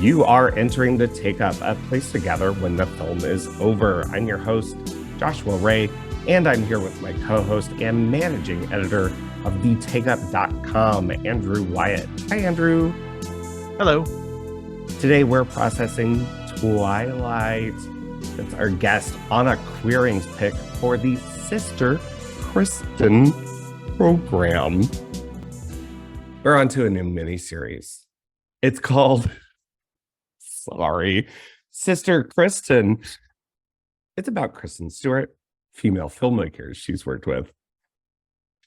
You are entering the Take Up, a place to gather when the film is over. I'm your host, Joshua Ray, and I'm here with my co-host and managing editor of thetakeup.com, Andrew Wyatt. Hi, Andrew. Hello. Today we're processing Twilight. It's our guest Anna Quiring's pick for the Sister Kristen program. We're on to a new miniseries. It's called, Sister Kristen. It's about Kristen Stewart, female filmmakers she's worked with.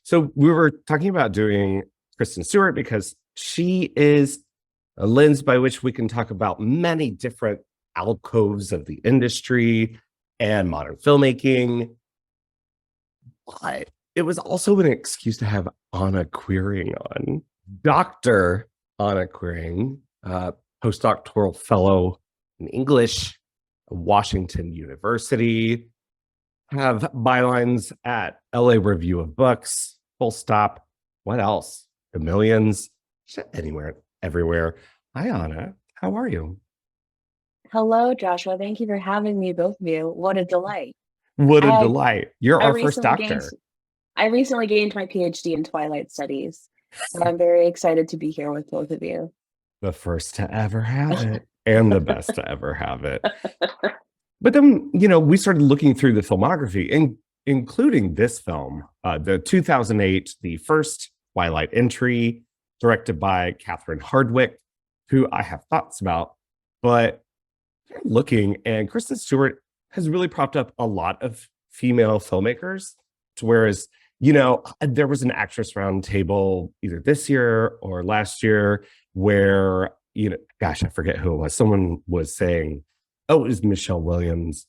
So we were talking about doing Kristen Stewart because she is a lens by which we can talk about many different alcoves of the industry and modern filmmaking. But it was also an excuse to have Anna Quiring on. Dr. Anna Quiring, postdoctoral fellow in English at Washington University, have bylines at LA Review of Books, Full Stop. What else? The Millions, anywhere, everywhere. Hi, Anna. How are you? Hello, Joshua. Thank you for having me, both of you. What a delight. What a delight. You're our first doctor. I recently gained my PhD in Twilight studies, so I'm very excited to be here with both of you. The first to ever have it and the best to ever have it. But then, we started looking through the filmography, including this film, the 2008, the first Twilight entry, directed by Catherine Hardwicke, who I have thoughts about. But looking, and Kristen Stewart has really propped up a lot of female filmmakers, whereas, there was an actress roundtable either this year or last year where, I forget who it was. Someone was saying, it was Michelle Williams,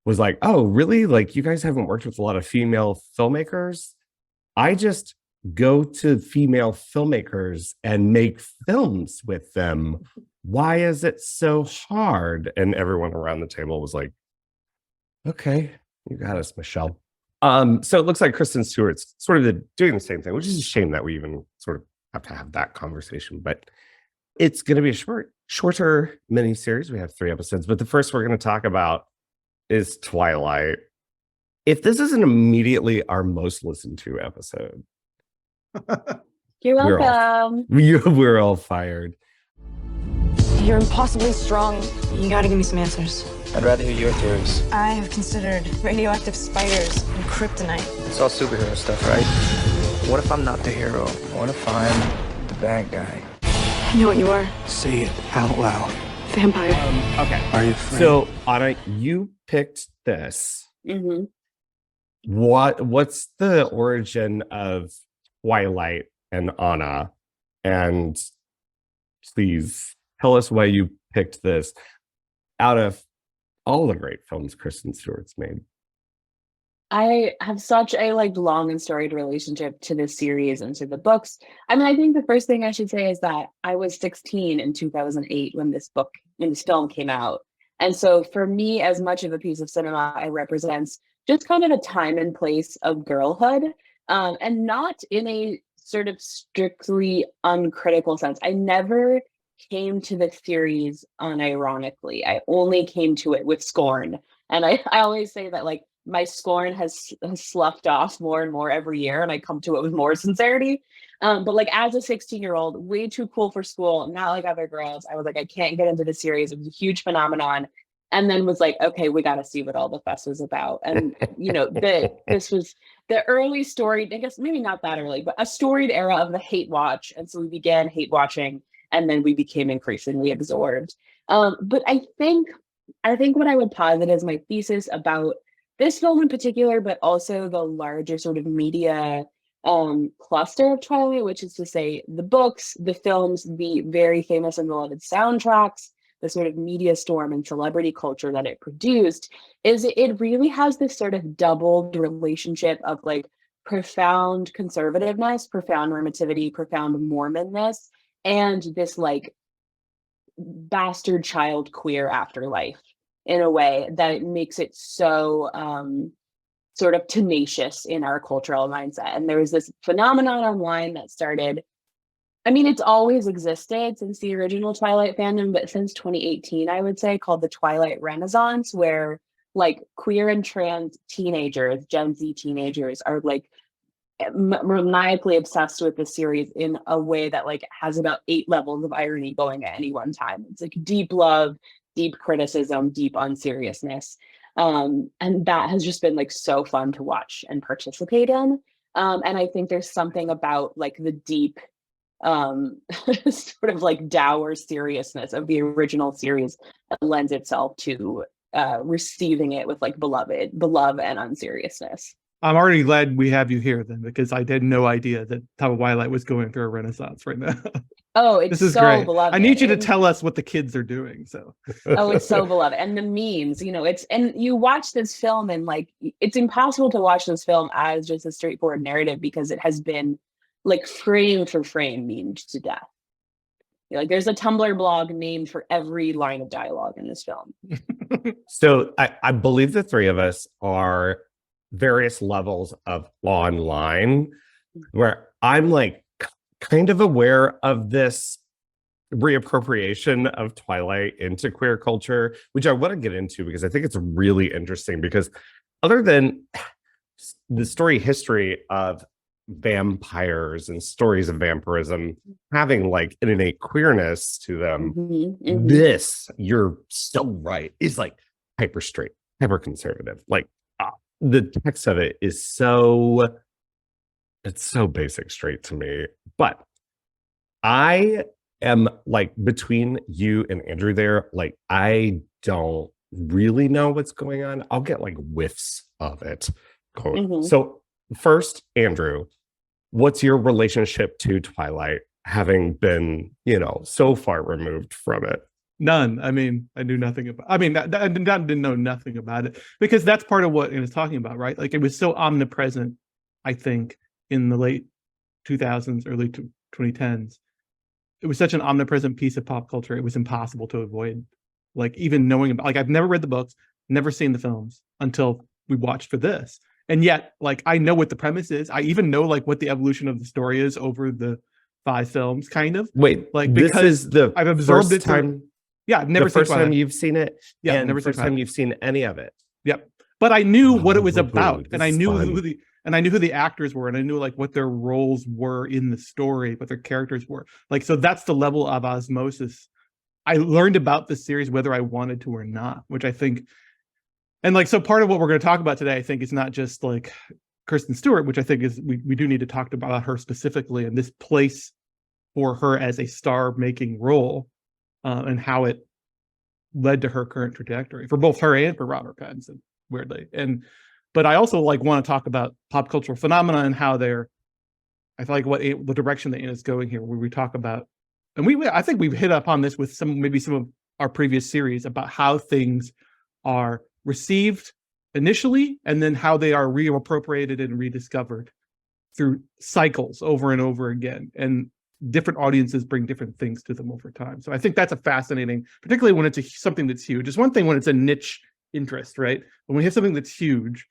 was like, oh, really? Like, you guys haven't worked with a lot of female filmmakers? I just go to female filmmakers and make films with them. Why is it so hard? And everyone around the table was like, okay, you got us, Michelle. So it looks like Kristen Stewart's sort of doing the same thing, which is a shame that we even sort of have to have that conversation. But it's going to be a shorter miniseries. We have 3 episodes, but the first we're going to talk about is Twilight. If this isn't immediately our most listened to episode, you're welcome. We're all fired. You're impossibly strong. You gotta give me some answers. I'd rather hear your theories. I have considered radioactive spiders and kryptonite. It's all superhero stuff, right? What if I'm not the hero? What if I'm the bad guy? I know what you are. Say it out loud. Vampire. Okay. Are you afraid? So, Anna, you picked this. Mm-hmm. What's the origin of Twilight and Anna? And please tell us why you picked this out of all the great films Kristen Stewart's made. I have such a long and storied relationship to this series and to the books. I think the first thing I should say is that I was 16 in 2008 when this film came out. And so for me, as much of a piece of cinema, it represents just kind of a time and place of girlhood, and not in a sort of strictly uncritical sense. I never came to the series unironically. I only came to it with scorn. And I always say that my scorn has sloughed off more and more every year, and I come to it with more sincerity. But as a 16-year-old, way too cool for school, not like other girls, I was like, I can't get into the series. It was a huge phenomenon. And then was like, okay, we got to see what all the fuss was about. And, this was the early story, I guess maybe not that early, but a storied era of the hate watch. And so we began hate watching, and then we became increasingly absorbed. But I think what I would posit as my thesis about this film in particular, but also the larger sort of media cluster of Twilight, which is to say the books, the films, the very famous and beloved soundtracks, the sort of media storm and celebrity culture that it produced, is it really has this sort of doubled relationship of profound conservativeness, profound normativity, profound Mormonness, and this bastard child queer afterlife in a way that makes it so sort of tenacious in our cultural mindset. And there was this phenomenon online that started I mean, it's always existed since the original Twilight fandom, but since 2018, I would say, called the Twilight Renaissance, where like queer and trans teenagers, Gen Z teenagers, are like maniacally obsessed with the series in a way that like has about 8 levels of irony going at any one time. It's like deep love, deep criticism, deep unseriousness. And that has just been like so fun to watch and participate in. And I think there's something about like the deep sort of like dour seriousness of the original series that lends itself to receiving it with like the love and unseriousness. I'm already glad we have you here then, because I had no idea that Twilight was going through a renaissance right now. Oh, it's This is so great. beloved. I need you to tell us what the kids are doing. So Oh, it's so beloved. And the memes, and you watch this film and like it's impossible to watch this film as just a straightforward narrative because it has been like frame for frame memed to death. Like there's a Tumblr blog named for every line of dialogue in this film. So I believe the three of us are various levels of online, where I'm like kind of aware of this reappropriation of Twilight into queer culture, which I want to get into because I think it's really interesting. Because other than the story history of vampires and stories of vampirism having like an innate queerness to them, this, you're so right, is like hyper straight, hyper conservative. Like the text of it is so, it's so basic straight to me. But I am like between you and Andrew there, like I don't really know what's going on. I'll get like whiffs of it. So first, Andrew, what's your relationship to Twilight, having been, so far removed from it? none. I mean, I knew nothing about. I mean, I didn't know nothing about it because that's part of what it was talking about, right? Like it was so omnipresent. I think in the late 2000s, early 2010s, it was such an omnipresent piece of pop culture. It was impossible to avoid. Like even knowing about. Like I've never read the books, never seen the films until we watched for this. And yet, like, I know what the premise is. I even know like what the evolution of the story is over the 5 films, kind of. Wait, like this is the I've absorbed first it. Time, yeah, I've never the seen first Twilight. time you've seen it. Yeah, and never the first seen time you've seen any of it. Yep. But I knew what it was about, and I is knew fun. who the actors were, and I knew like what their roles were in the story, what their characters were. Like, so that's the level of osmosis. I learned about the series whether I wanted to or not, which I think, and like, so part of what we're going to talk about today, I think, is not just like Kristen Stewart, which I think is we do need to talk about her specifically and this place for her as a star-making role, and how it led to her current trajectory for both her and for Robert Pattinson, weirdly. But I also like want to talk about pop cultural phenomena and how they're, I feel like the direction that Anna's going here, where we talk about, and I think we've hit upon this with some of our previous series about how things are received initially and then how they are reappropriated and rediscovered through cycles over and over again. And different audiences bring different things to them over time. So I think that's a fascinating, particularly when it's something that's huge. It's one thing when it's a niche interest, right? When we have something that's huge,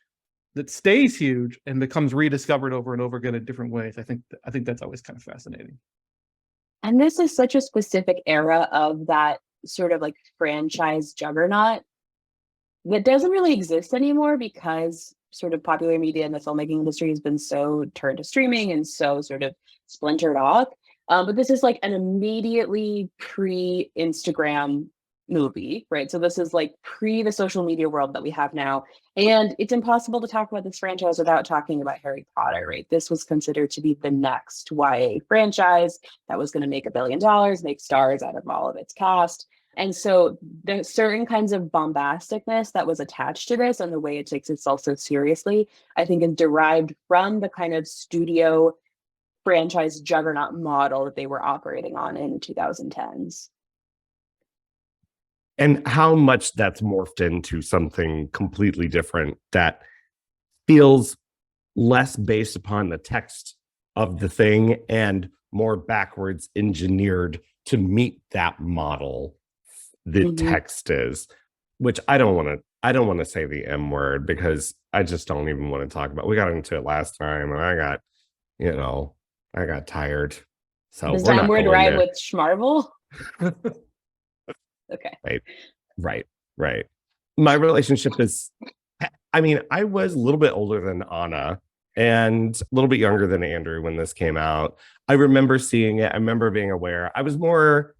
that stays huge and becomes rediscovered over and over again in different ways, I think that's always kind of fascinating. And this is such a specific era of that sort of like franchise juggernaut that doesn't really exist anymore because sort of popular media and the filmmaking industry has been so turned to streaming and so sort of splintered off. But this is like an immediately pre-Instagram movie, right? So this is like pre the social media world that we have now. And it's impossible to talk about this franchise without talking about Harry Potter, right? This was considered to be the next YA franchise that was going to make $1 billion, make stars out of all of its cast. And so there's certain kinds of bombasticness that was attached to this and the way it takes itself so seriously, I think is derived from the kind of studio franchise juggernaut model that they were operating on in 2010s. And how much that's morphed into something completely different that feels less based upon the text of the thing and more backwards engineered to meet that model the text is, which I don't want to say the M word because I just don't even want to talk about. We got into it last time and I got tired. So Does we're that not word going rhyme there. with schmarvel? Okay. Right. My relationship is, I mean, I was a little bit older than Anna and a little bit younger than Andrew when this came out. I remember seeing it. I remember being aware. I was more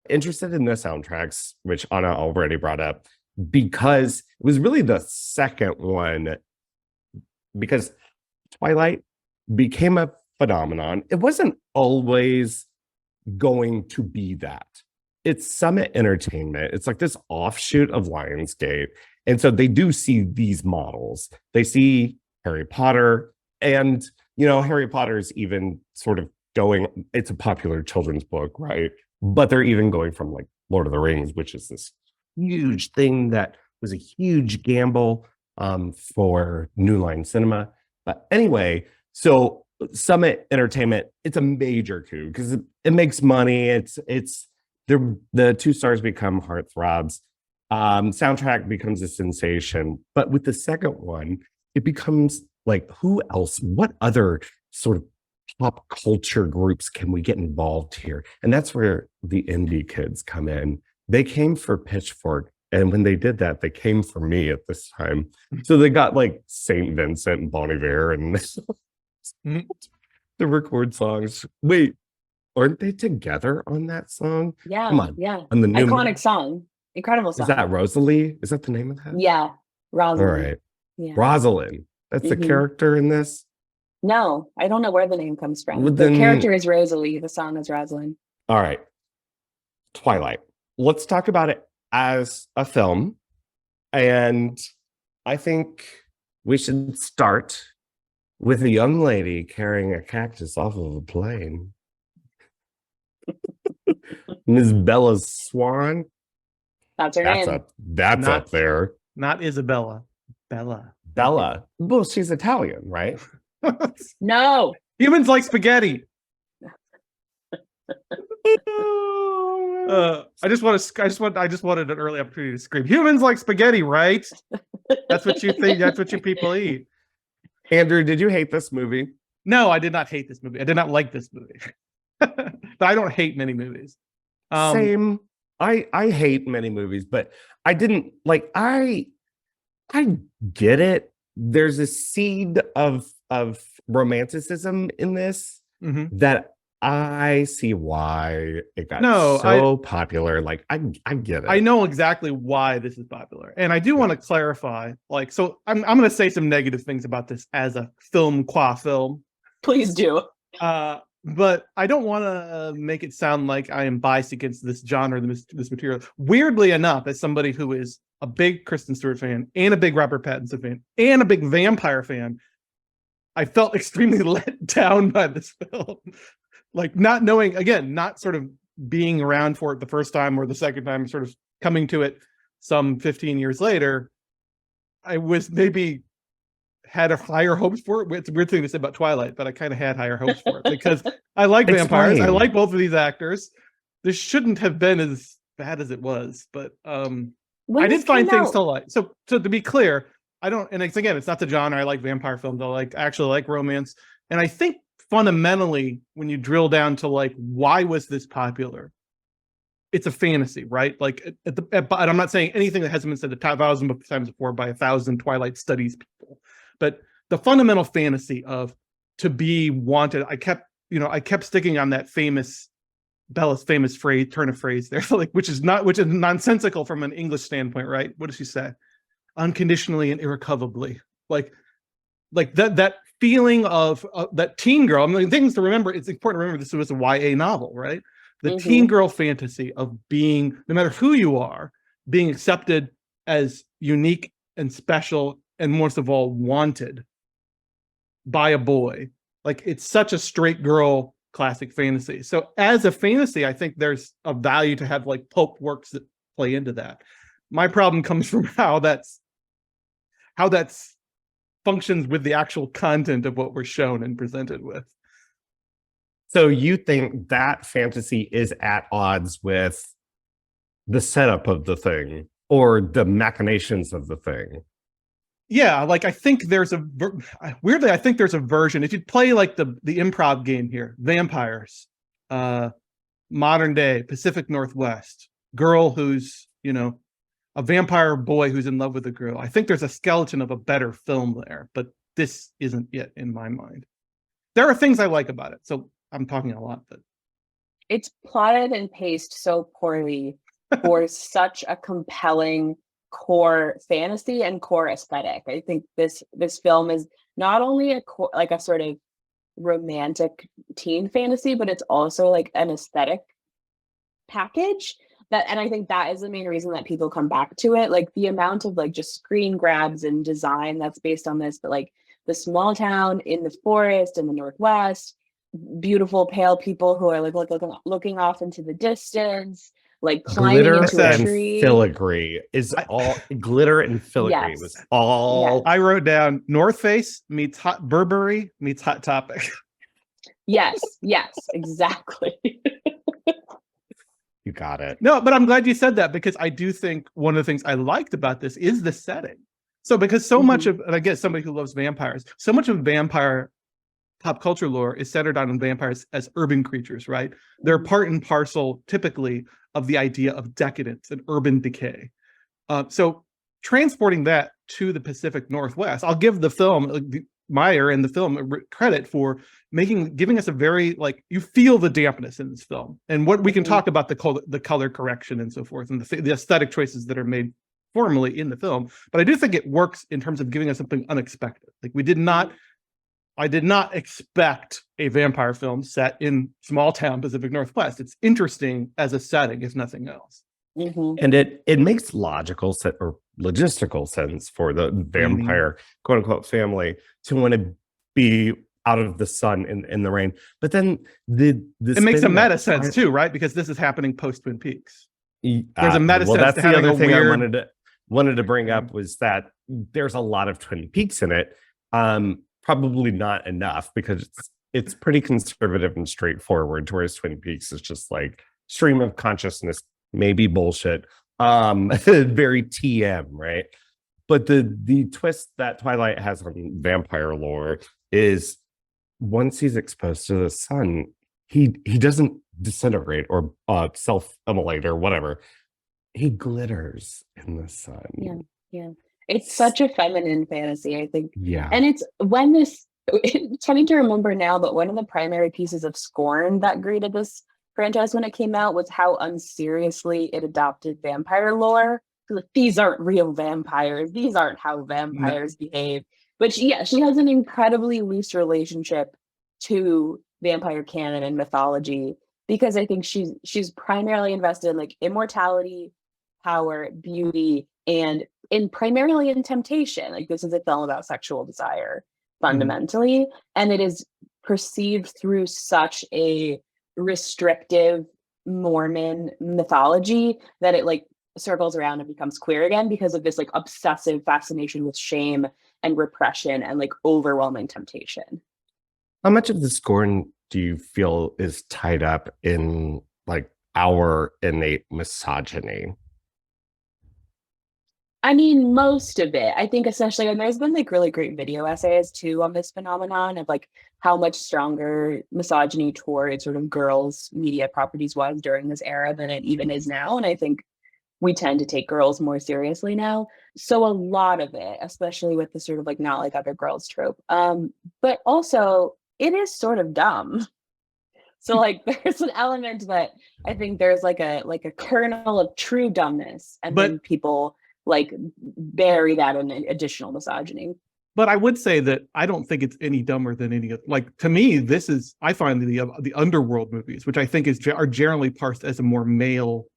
interested in the soundtracks, which Anna already brought up, because it was really the second one, because Twilight became a phenomenon. It wasn't always going to be that. It's Summit Entertainment. It's like this offshoot of Lionsgate. And so they do see these models. They see Harry Potter, and, you know, Harry Potter's even sort of going, it's a popular children's book, right? But they're even going from like Lord of the Rings, which is this huge thing that was a huge gamble for New Line Cinema. But anyway, so Summit Entertainment, it's a major coup because it makes money. It's the two stars become heartthrobs. Soundtrack becomes a sensation. But with the second one, it becomes like, who else? What other sort of pop culture groups can we get involved here? And that's where the indie kids come in. They came for Pitchfork. And when they did that, they came for me at this time. So they got like St. Vincent and Bon Iver and to record songs. Wait, aren't they together on that song? Yeah. Come on. Yeah. On the new Iconic song. Incredible song. Is that Rosalie? Is that the name of that? Yeah. Rosalind. All right. Yeah. Rosalind. That's the character in this? No, I don't know where the name comes from. Well, The then- character is Rosalie. The song is Rosalind. All right. Twilight. Let's talk about it as a film. And I think we should start with a young lady carrying a cactus off of a plane. Ms. Bella Swan. That's her That's name. up Not- there. Not Isabella. Bella. Bella. Well, she's Italian, right? No. Humans like spaghetti. I just wanted an early opportunity to scream. Humans like spaghetti, right? That's what you think. That's what you people eat. Andrew, did you hate this movie? No, I did not hate this movie. I did not like this movie. But I don't hate many movies. Same. I hate many movies, but I didn't like. I get it. There's a seed of romanticism in this Mhm. that I see why it got No, so popular. Like I get it. I know exactly why this is popular. And I do want to clarify, like, so I'm going to say some negative things about this as a film qua film. Please do. But I don't want to make it sound like I am biased against this genre, this material. Weirdly enough, as somebody who is a big Kristen Stewart fan and a big Robert Pattinson fan and a big vampire fan, I felt extremely let down by this film. Like not knowing, again, not sort of being around for it the first time or the second time, sort of coming to it some 15 years later, I was maybe had a higher hopes for it. It's a weird thing to say about Twilight, but I kind of had higher hopes for it because I like vampires. I Explain. like both of these actors. This shouldn't have been as bad as it was, but When I this did find came things out- to like. So to be clear, I don't, and it's not the genre. I like vampire films. I actually like romance. And I think fundamentally, when you drill down to like, why was this popular? It's a fantasy, right? Like, and I'm not saying anything that hasn't been said 1,000 times before by 1,000 Twilight studies people, but the fundamental fantasy of to be wanted. I kept sticking on that Bella's famous turn of phrase there, like which is nonsensical from an English standpoint, right? What does she say? Unconditionally and irrevocably, like that feeling of that teen girl. I mean, things to remember. It's important to remember this was a YA novel, right? The teen girl fantasy of being, no matter who you are, being accepted as unique and special, and most of all, wanted by a boy. Like it's such a straight girl classic fantasy. So as a fantasy, I think there's a value to have like pulp works that play into that. My problem comes from how that's functions with the actual content of what we're shown and presented with. So you think that fantasy is at odds with the setup of the thing or the machinations of the thing? Yeah, like I think there's weirdly, I think there's a version. If you play like the improv game here, Vampires, modern day Pacific Northwest girl who's, you know, a vampire boy who's in love with a girl. I think there's a skeleton of a better film there, but this isn't it in my mind. There are things I like about it, so I'm talking a lot, but It's plotted and paced so poorly for such a compelling core fantasy and core aesthetic. I think this film is not only like a sort of romantic teen fantasy, but it's also like an aesthetic package that, and I think that is the main reason that people come back to it. Like the amount of like just screen grabs and design that's based on this, but like the small town in the forest in the Northwest, beautiful pale people who are like looking off into the distance, like climbing Glitter into a and tree. filigree is all glitter and filigree Yes. was all. I wrote down North Face meets Hot Burberry meets Hot Topic. Yes, exactly. You got it. No, but I'm glad you said that, because I do think one of the things I liked about this is the setting. So because so much of, and I guess somebody who loves vampires, so much of vampire pop culture lore is centered on vampires as urban creatures, right? They're part and parcel, typically, of the idea of decadence and urban decay. So transporting that to the Pacific Northwest, I'll give the film, Meyer and the film, credit for giving us a very, like, you feel the dampness in this film. And what we can talk about the color correction and so forth, and the aesthetic choices that are made formally in the film. But I do think it works in terms of giving us something unexpected. Like I did not expect a vampire film set in small town Pacific Northwest. It's interesting as a setting, if nothing else. And it makes logical or logistical sense for the vampire quote unquote family to want to be out of the sun in the rain. But then it makes a meta sense too, right? Because this is happening post Twin Peaks. There's a meta sense. That's to the having other thing weird... I wanted to bring up, was that there's a lot of Twin Peaks in it. Probably not enough, because it's pretty conservative and straightforward, whereas Twin Peaks is just like stream of consciousness, maybe bullshit, very TM, right? But the twist that Twilight has on vampire lore is, once he's exposed to the sun, he doesn't disintegrate or self-immolate or whatever. He glitters in the sun. Yeah. It's such a feminine fantasy, I think. Yeah. And it's funny to remember now, but one of the primary pieces of scorn that greeted this franchise when it came out was how unseriously it adopted vampire lore. Like, these aren't real vampires. These aren't how vampires behave. But she has an incredibly loose relationship to vampire canon and mythology, because I think she's primarily invested in like immortality, power, beauty, and primarily in temptation. Like, this is a film about sexual desire fundamentally, and it is perceived through such a restrictive Mormon mythology that it like circles around and becomes queer again, because of this like obsessive fascination with shame and repression and like overwhelming temptation. How much of the scorn do you feel is tied up in like our innate misogyny? I mean, most of it. I think especially, and there's been like really great video essays too on this phenomenon of like how much stronger misogyny toward sort of girls' media properties was during this era than it even is now. And I think we tend to take girls more seriously now. So a lot of it, especially with the sort of like not like other girls trope. But also it is sort of dumb. So like there's an element that I think there's like a kernel of true dumbness, and then people like bury that in additional misogyny. But I would say that I don't think it's any dumber than any, like, to me, this is, I find the underworld movies, which I think are generally parsed as a more male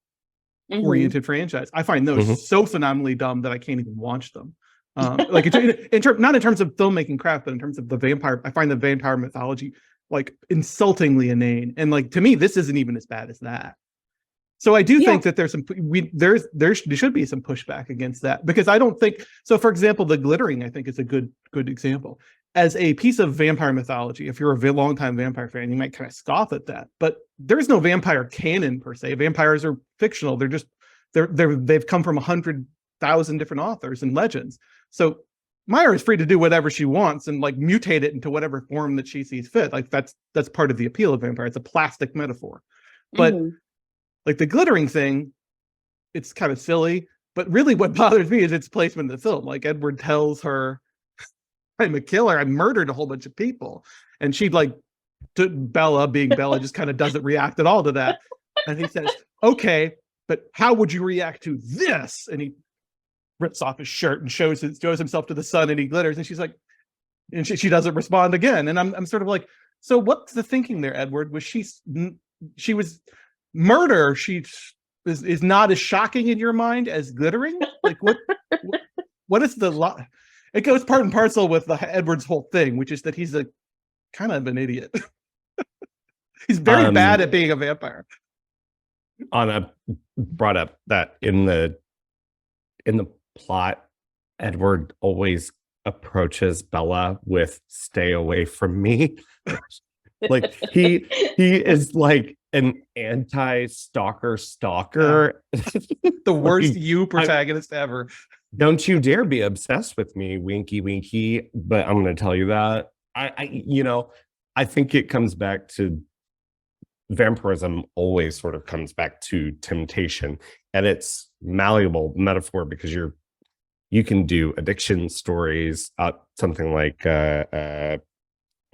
oriented franchise. I find those so phenomenally dumb that I can't even watch them. Like not in terms of filmmaking craft, but in terms of the vampire, I find the vampire mythology like insultingly inane. And like, to me, this isn't even as bad as that. So I do think that there should be some pushback against that, because I don't think so. For example, the glittering, I think, is a good example as a piece of vampire mythology. If you're a longtime vampire fan, you might kind of scoff at that, but there's no vampire canon per se. Vampires are fictional. They've come from 100,000 different authors and legends. So Myra is free to do whatever she wants and like mutate it into whatever form that she sees fit. Like that's part of the appeal of vampire. It's a plastic metaphor. But like the glittering thing, it's kind of silly. But really what bothers me is its placement in the film. Like Edward tells her, I'm a killer. I murdered a whole bunch of people. And she'd like, Bella, being Bella, just kind of doesn't react at all to that. And he says, okay, but how would you react to this? And he rips off his shirt and shows himself to the sun and he glitters. And she's like, and she doesn't respond again. And I'm sort of like, so what's the thinking there, Edward? Was she was murder? She is not as shocking in your mind as glittering? Like what is the it goes part and parcel with Edward's whole thing, which is that he's a kind of an idiot. He's very bad at being a vampire. Anna brought up that in the plot, Edward always approaches Bella with "stay away from me." Like he is like an anti-stalker. The worst protagonist ever. Don't you dare be obsessed with me, winky winky. But I'm going to tell you that I think it comes back to vampirism. Always sort of comes back to temptation, and it's malleable metaphor because you can do addiction stories, something like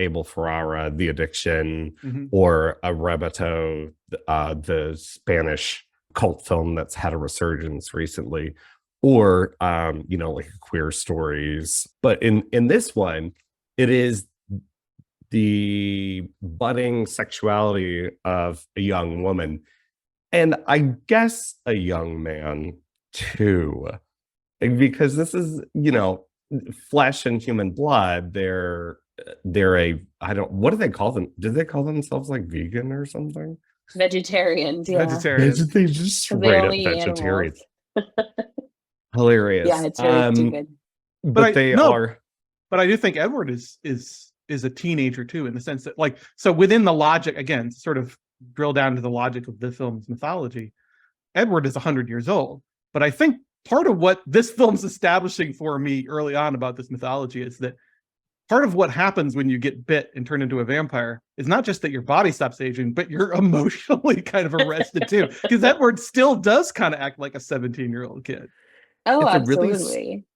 Abel Ferrara, The Addiction, or a Rebato, the Spanish cult film that's had a resurgence recently, or like queer stories. But in this one, it is the budding sexuality of a young woman, and I guess a young man too, because this is flesh and human blood. They're what do they call them? Did they call themselves like vegan or something? Vegetarians, yeah. Vegetarians. They just straight up vegetarians. Hilarious. Yeah, it's really stupid. But they are. But I do think Edward is a teenager too, in the sense that, like, so within the logic, again, to sort of drill down to the logic of the film's mythology, Edward is 100 years old. But I think part of what this film's establishing for me early on about this mythology is that part of what happens when you get bit and turn into a vampire is not just that your body stops aging, but you're emotionally kind of arrested too. Because Edward still does kind of act like a 17-year-old kid. Oh, absolutely.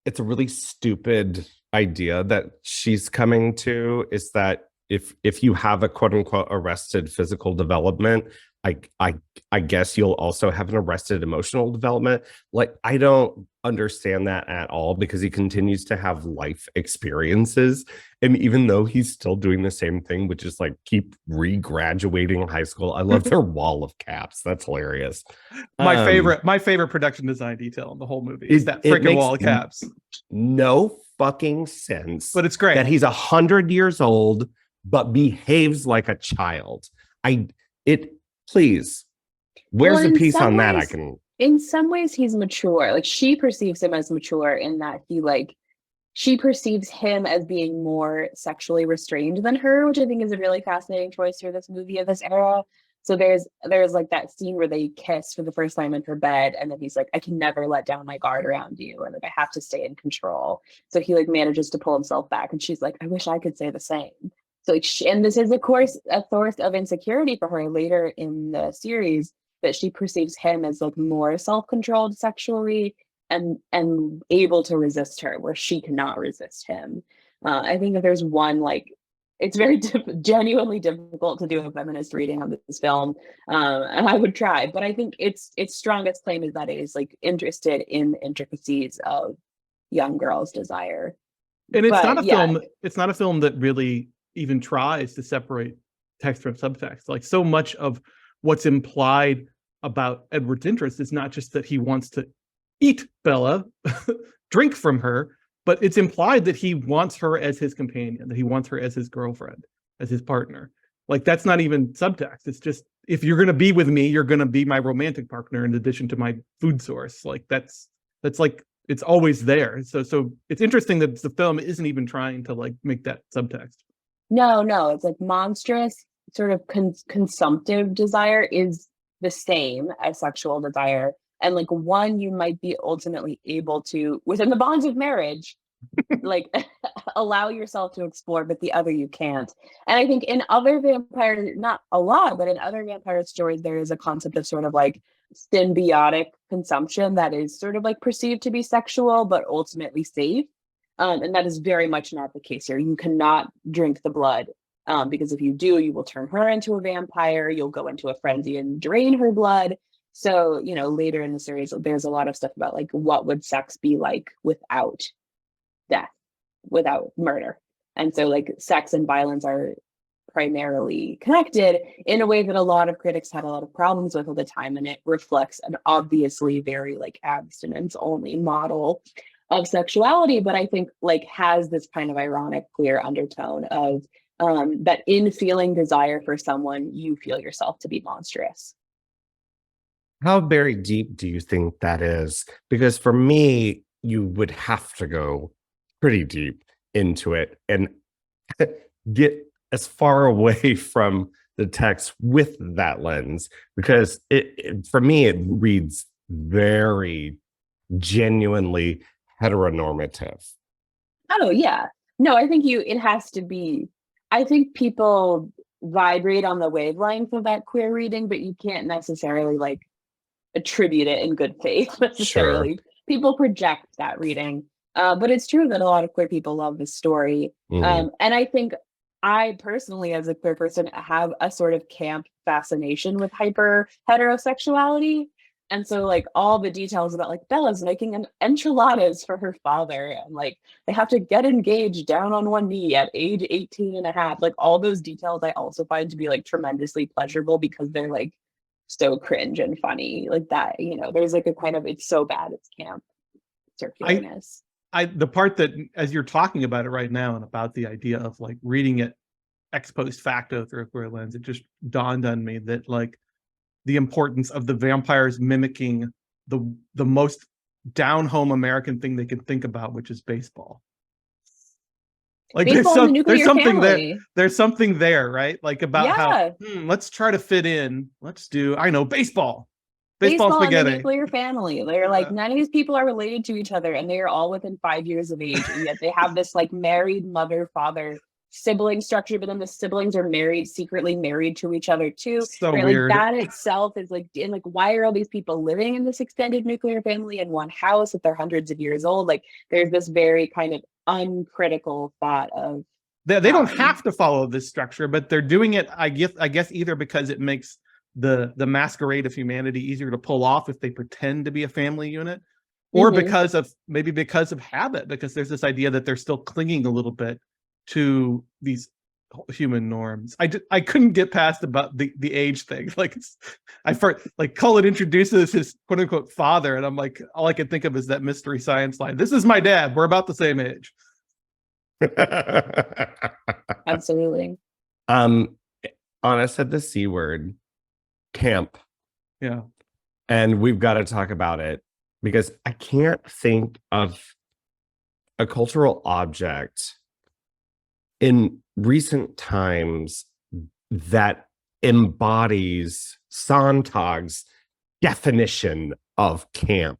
It's a really stupid idea that she's coming to, is that if you have a quote unquote arrested physical development, I guess you'll also have an arrested emotional development. Like, I don't understand that at all, because he continues to have life experiences. And even though he's still doing the same thing, which is like keep re-graduating high school. I love their wall of caps. That's hilarious. My favorite production design detail in the whole movie is that freaking wall of caps. No fucking sense. But it's great that he's 100 years old, but behaves like a child. Please. Where's the piece on that? In some ways, he's mature. Like, she perceives him as mature in that she perceives him as being more sexually restrained than her, which I think is a really fascinating choice for this movie of this era. So there's like that scene where they kiss for the first time in her bed, and then he's like, I can never let down my guard around you, and like I have to stay in control. So he like manages to pull himself back, and she's like, I wish I could say the same. So and this is of course a source of insecurity for her later in the series, that she perceives him as like more self-controlled sexually and able to resist her, where she cannot resist him. I think if there's one, like, it's very genuinely difficult to do a feminist reading of this film, and I would try, but I think its strongest claim is that it is like interested in the intricacies of young girls' desire. And it's not a film. It's not a film that really even tries to separate text from subtext. Like, so much of what's implied about Edward's interest is not just that he wants to eat Bella, drink from her, but it's implied that he wants her as his companion, that he wants her as his girlfriend, as his partner. Like, that's not even subtext. It's just, if you're going to be with me, you're going to be my romantic partner in addition to my food source. Like, that's like, it's always there. So it's interesting that the film isn't even trying to like make that subtext. No, it's like monstrous sort of consumptive desire is the same as sexual desire. And like one you might be ultimately able to, within the bonds of marriage, like allow yourself to explore, but the other you can't. And I think in other vampire, not a lot, but in other vampire stories, there is a concept of sort of like symbiotic consumption that is sort of like perceived to be sexual, but ultimately safe. And that is very much not the case here. You cannot drink the blood, because if you do, you will turn her into a vampire. You'll go into a frenzy and drain her blood. So, you know, later in the series, there's a lot of stuff about like what would sex be like without death, without murder. And so like sex and violence are primarily connected in a way that a lot of critics had a lot of problems with at the time, and it reflects an obviously very like abstinence only model of sexuality, but I think like has this kind of ironic queer undertone of that in feeling desire for someone, you feel yourself to be monstrous. How very deep do you think that is? Because for me, you would have to go pretty deep into it and get as far away from the text with that lens, because for me, it reads very genuinely heteronormative. Oh yeah. No, I think it has to be, I think people vibrate on the wavelength of that queer reading, but you can't necessarily like attribute it in good faith necessarily. Sure. People project that reading. But it's true that a lot of queer people love this story. Mhm. And I think I personally, as a queer person, have a sort of camp fascination with hyper heterosexuality. And so like all the details about like Bella's making an enchiladas for her father, and like they have to get engaged down on one knee at age 18 and a half. Like all those details I also find to be like tremendously pleasurable because they're like so cringe and funny. Like that, you know, there's like a kind of it's so bad it's camp circularness. The part that as you're talking about it right now and about the idea of like reading it ex post facto through a queer lens, it just dawned on me that like the importance of the vampires mimicking the most down home American thing they can think about, which is baseball. Like Baseball in the there's nuclear something there. family. There's something there, right? Like about Yeah. how let's try to fit in. Let's do baseball. Baseball Baseball in the spaghetti. nuclear family. They're like, none of these people are related to each other, and they are all within 5 years of age, and yet they have this like married mother father sibling structure, but then the siblings are married, secretly married to each other too. So right? weird. Like that itself is like, and like, why are all these people living in this extended nuclear family in one house if they're hundreds of years old? Like there's this very kind of uncritical thought of They don't have to follow this structure, but they're doing it, I guess either because it makes the masquerade of humanity easier to pull off if they pretend to be a family unit, or because of habit, because there's this idea that they're still clinging a little bit to these human norms. I couldn't get past about the age thing. Like Cullen introduces his quote unquote father, and I'm like, all I can think of is that Mystery Science line. This is my dad. We're about the same age. absolutely. Anna said the C word, camp. Yeah. And we've got to talk about it because I can't think of a cultural object in recent times that embodies Sontag's definition of camp.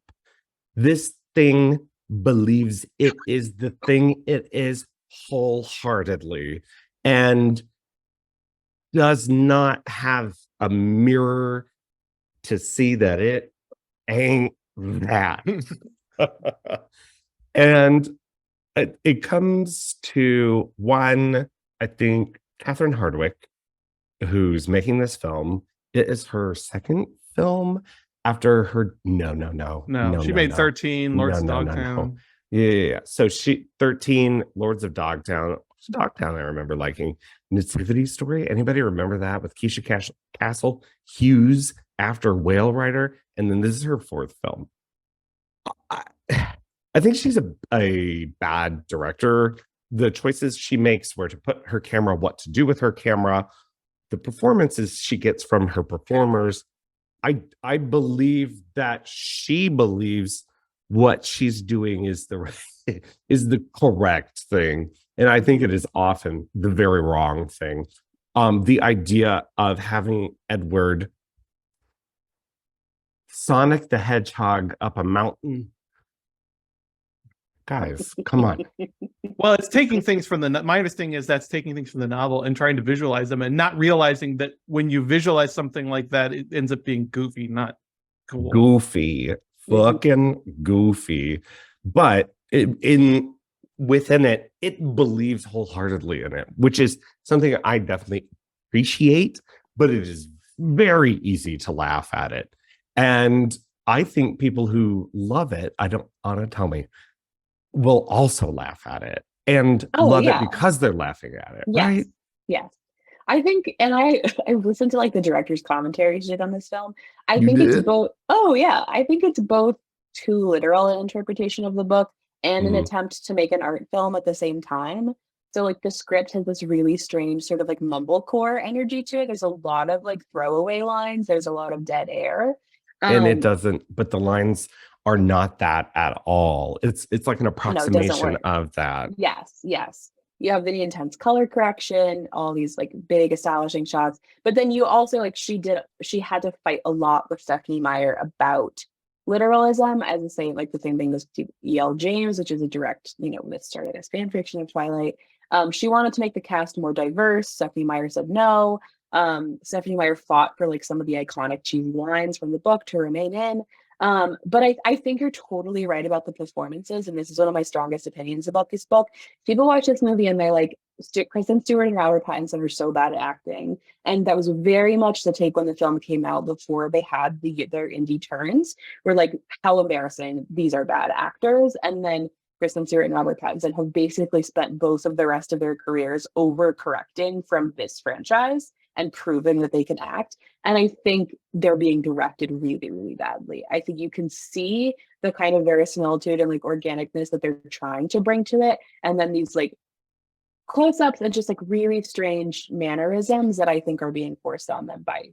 This thing believes it is the thing it is wholeheartedly and does not have a mirror to see that it ain't that. And it comes to one, I think, Catherine Hardwicke, who's making this film. It is her second film after her. No. She made 13, Lords of Dogtown. Yeah. So 13, Lords of Dogtown. Dogtown, I remember liking. Nativity Story. Anybody remember that with Keisha Castle Hughes after Whale Rider? And then this is her fourth film. I think she's a bad director. The choices she makes, where to put her camera, what to do with her camera, the performances she gets from her performers. I believe that she believes what she's doing is the correct thing. And I think it is often the very wrong thing. The idea of having Edward Sonic the Hedgehog up a mountain Guys, come on. Well, it's taking things from my understanding is that's taking things from the novel and trying to visualize them and not realizing that when you visualize something like that, it ends up being goofy, not cool. Goofy, fucking goofy. But within it, it believes wholeheartedly in it, which is something I definitely appreciate, but it is very easy to laugh at it. And I think people who love it, Anna, tell me, will also laugh at it and love it because they're laughing at it, right? Yes. I think, and I've listened to like the director's commentary she did on this film. I think it's both. Oh yeah, I think it's both too literal an interpretation of the book and an attempt to make an art film at the same time. So like the script has this really strange sort of like mumblecore energy to it. There's a lot of like throwaway lines. There's a lot of dead air. And it doesn't, but the lines are not that at all. It's like an approximation of that. Yes. You have the intense color correction, all these like big establishing shots. But then you also like she had to fight a lot with Stephanie Meyer about literalism, as the same thing was to E.L. James, which is a direct, that started as fan fiction of Twilight. She wanted to make the cast more diverse. Stephanie Meyer said no. Stephanie Meyer fought for like some of the iconic cheesy lines from the book to remain in. But I think you're totally right about the performances, and this is one of my strongest opinions about this book. People watch this movie and they're like, Kristen Stewart and Robert Pattinson are so bad at acting, and that was very much the take when the film came out before they had their indie turns. We're like, how embarrassing! These are bad actors, and then Kristen Stewart and Robert Pattinson have basically spent both of the rest of their careers overcorrecting from this franchise and proving that they can act. And I think they're being directed really, really badly. I think you can see the kind of verisimilitude and like organicness that they're trying to bring to it. And then these like close-ups and just like really strange mannerisms that I think are being forced on them by.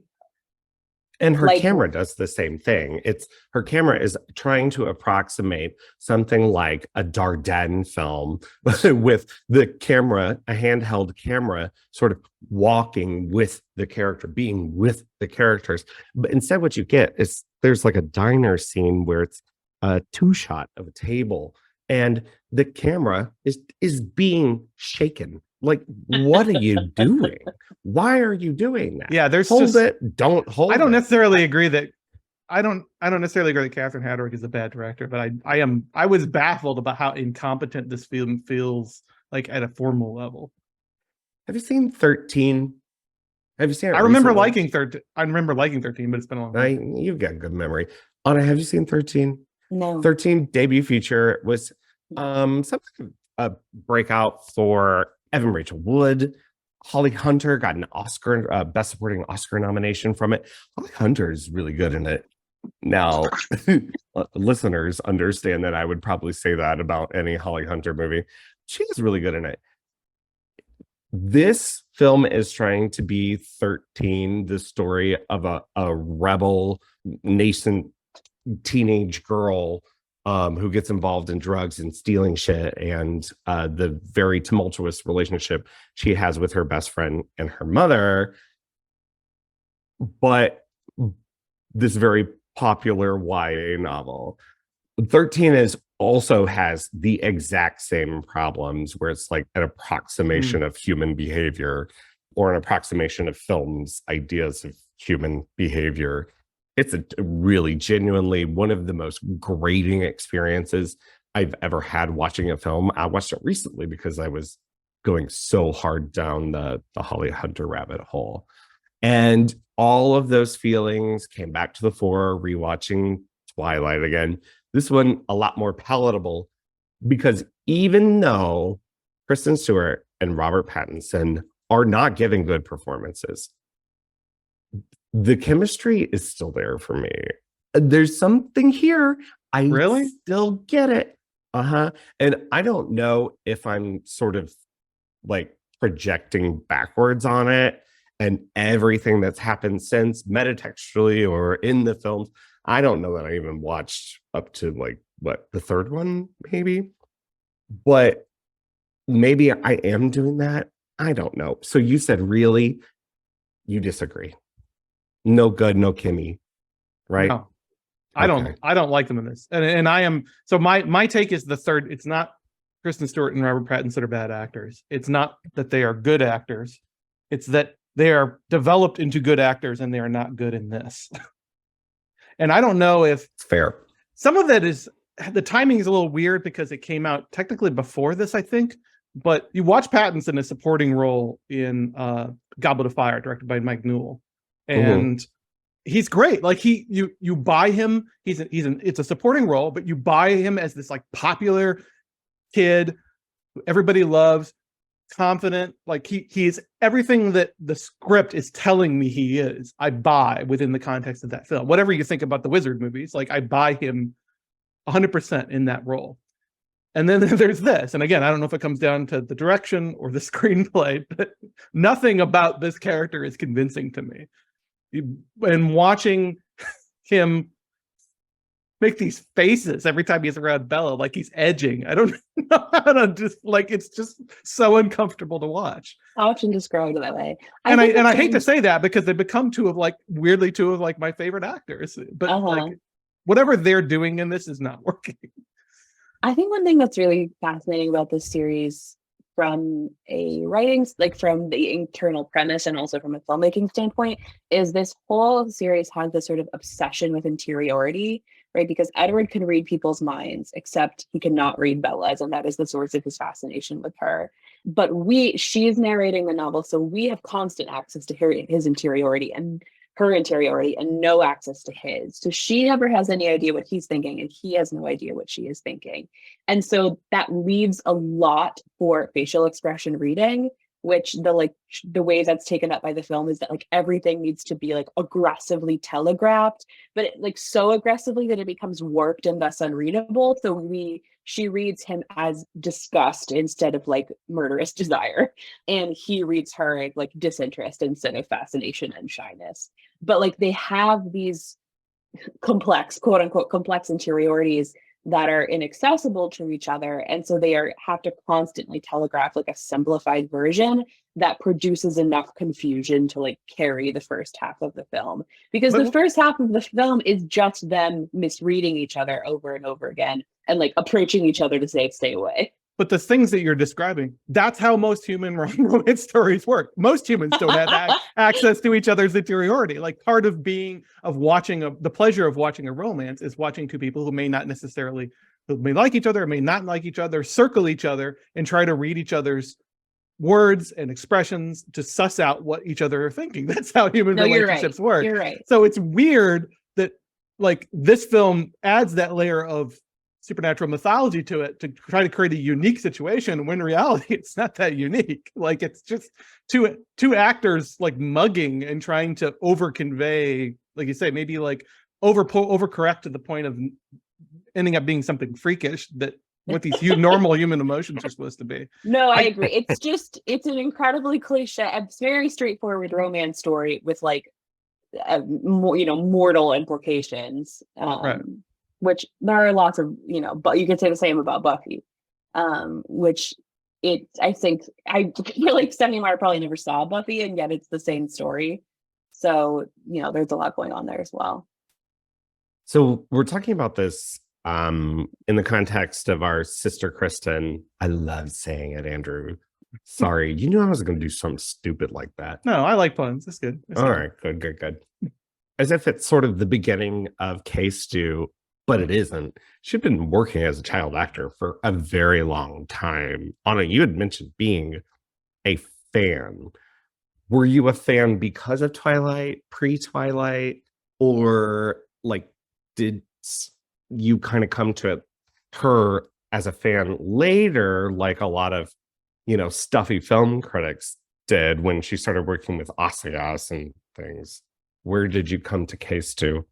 And her camera does the same thing. Her camera is trying to approximate something like a Dardenne film with the camera, a handheld camera, sort of walking with the character, being with the characters. But instead what you get is there's like a diner scene where it's a two-shot of a table and the camera is being shaken. Like, what are you doing? Why are you doing that? Yeah, there's hold it. Don't hold. I don't necessarily agree that. I don't necessarily agree that Catherine Haddock is a bad director, but I was baffled about how incompetent this film feels like at a formal level. Have you seen 13? Have you seen it? I remember liking 13. I remember liking 13, but it's been a long time. You've got good memory. Anna, have you seen 13? No. 13 debut feature was something a breakout for Evan Rachel Wood. Holly Hunter got an Oscar, Best Supporting Oscar nomination from it. Holly Hunter is really good in it. Now, listeners understand that I would probably say that about any Holly Hunter movie. She is really good in it. This film is trying to be 13, the story of a rebel, nascent teenage girl who gets involved in drugs and stealing shit, and the very tumultuous relationship she has with her best friend and her mother. But this very popular YA novel. 13 also has the exact same problems, where it's like an approximation of human behavior or an approximation of film's ideas of human behavior. It's a really genuinely one of the most grating experiences I've ever had watching a film. I watched it recently because I was going so hard down the Holly Hunter rabbit hole. And all of those feelings came back to the fore rewatching Twilight again. This one, a lot more palatable, because even though Kristen Stewart and Robert Pattinson are not giving good performances, the chemistry is still there for me. There's something here. I really still get it. And I don't know if I'm sort of like projecting backwards on it and everything that's happened since, metatextually or in the films. I don't know that I even watched up to like the third one, maybe. But maybe I am doing that. I don't know. So you said, really? You disagree? No good, no Kimmy, right? No. I Okay. don't like them in this. And I am, so my take is the third, it's not Kristen Stewart and Robert Pattinson are bad actors. It's not that they are good actors. It's that they are developed into good actors and they are not good in this. And I don't know if It's fair. some of that is, the timing is a little weird because it came out technically before this, I think. But you watch Pattinson in a supporting role in Goblet of Fire, directed by Mike Newell, and he's great. Like you buy him. It's a supporting role, but you buy him as this like popular kid who everybody loves, confident. Like he's everything that the script is telling me he is. I buy within the context of that film. Whatever you think about the Wizard movies, like I buy him 100% in that role. And then there's this. And again, I don't know if it comes down to the direction or the screenplay, but nothing about this character is convincing to me. And watching him make these faces every time he's around Bella, like he's edging. I don't know how to just like, it's just so uncomfortable to watch. How often described that way? And I hate to say that because they become two of my favorite actors. But like whatever they're doing in this is not working. I think one thing that's really fascinating about this series from a writing, like from the internal premise and also from a filmmaking standpoint, is this whole series has this sort of obsession with interiority, right? Because Edward can read people's minds, except he cannot read Bella's, and that is the source of his fascination with her. But she's narrating the novel, so we have constant access to his interiority and her interiority and no access to his. So she never has any idea what he's thinking and he has no idea what she is thinking. And so that leaves a lot for facial expression reading, which the way that's taken up by the film is that like everything needs to be like aggressively telegraphed, but like so aggressively that it becomes warped and thus unreadable. So she reads him as disgust instead of like murderous desire, and he reads her as like disinterest instead of fascination and shyness. But like they have these complex, quote unquote, complex interiorities that are inaccessible to each other, and so they have to constantly telegraph like a simplified version that produces enough confusion to like carry the first half of the film, because the first half of the film is just them misreading each other over and over again and like approaching each other to say stay away. But the things that you're describing, that's how most human romance stories work. Most humans don't have access to each other's interiority. Like part of watching the pleasure of watching a romance is watching two people who may like each other, may not like each other, circle each other and try to read each other's words and expressions to suss out what each other are thinking. That's how human relationships work. You're right. So it's weird that like this film adds that layer of supernatural mythology to it to try to create a unique situation, when in reality it's not that unique. Like it's just two actors like mugging and trying to over convey, like you say, maybe like overcorrect to the point of ending up being something freakish that what these normal human emotions are supposed to be. No, I agree. It's an incredibly cliche, a very straightforward romance story with like mortal implications. Right. Which there are lots of, but you could say the same about Buffy, which I think I feel like Stephanie Meyer probably never saw Buffy, and yet it's the same story. So, there's a lot going on there as well. So we're talking about this in the context of our sister Kristen. I love saying it, Andrew. Sorry, you knew I was going to do something stupid like that. No, I like puns. That's good. All right, good. As if it's sort of the beginning of K-Stew, but it isn't. She'd been working as a child actor for a very long time. Anna, you had mentioned being a fan. Were you a fan because of Twilight, pre-Twilight, or like did you kind of come to her as a fan later, like a lot of, stuffy film critics did when she started working with Osias and things? Where did you come to K-Stew?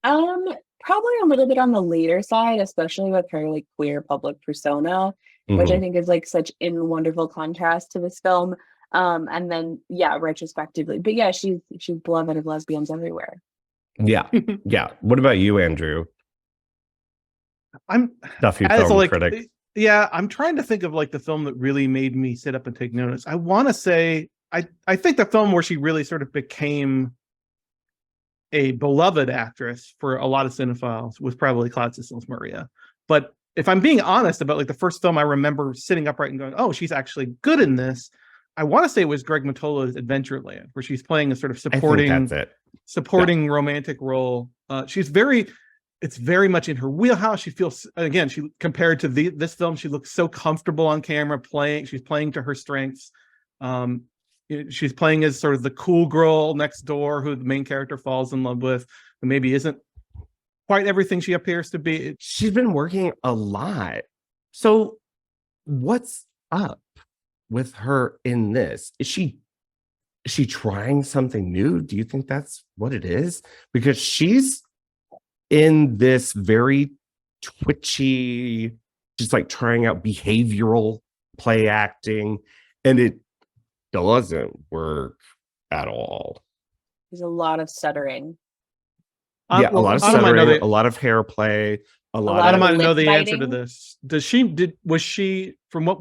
Probably a little bit on the later side, especially with her like queer public persona, which I think is like such in wonderful contrast to this film. And then retrospectively, but yeah, she's beloved of lesbians everywhere. Yeah. What about you, Andrew? I'm Stuffy film critic. Yeah, I'm trying to think of like the film that really made me sit up and take notice. I want to say I think the film where she really sort of became a beloved actress for a lot of cinephiles was probably Cloud Systems Maria. But if I'm being honest about like the first film I remember sitting upright and going, oh, she's actually good in this, I want to say it was Greg Matola's Adventureland, where she's playing a sort of supporting romantic role. It's very much in her wheelhouse. She feels, again, she compared to this film, she looks so comfortable on camera she's playing to her strengths. She's playing as sort of the cool girl next door who the main character falls in love with, but maybe isn't quite everything she appears to be. She's been working a lot. So what's up with her in this? Is she trying something new? Do you think that's what it is? Because she's in this very twitchy, just like trying out behavioral play acting, and it doesn't work at all. There's a lot of stuttering. A lot of stuttering, a lot of hair play, a lot I of might know the biting. answer to this. Was she, from what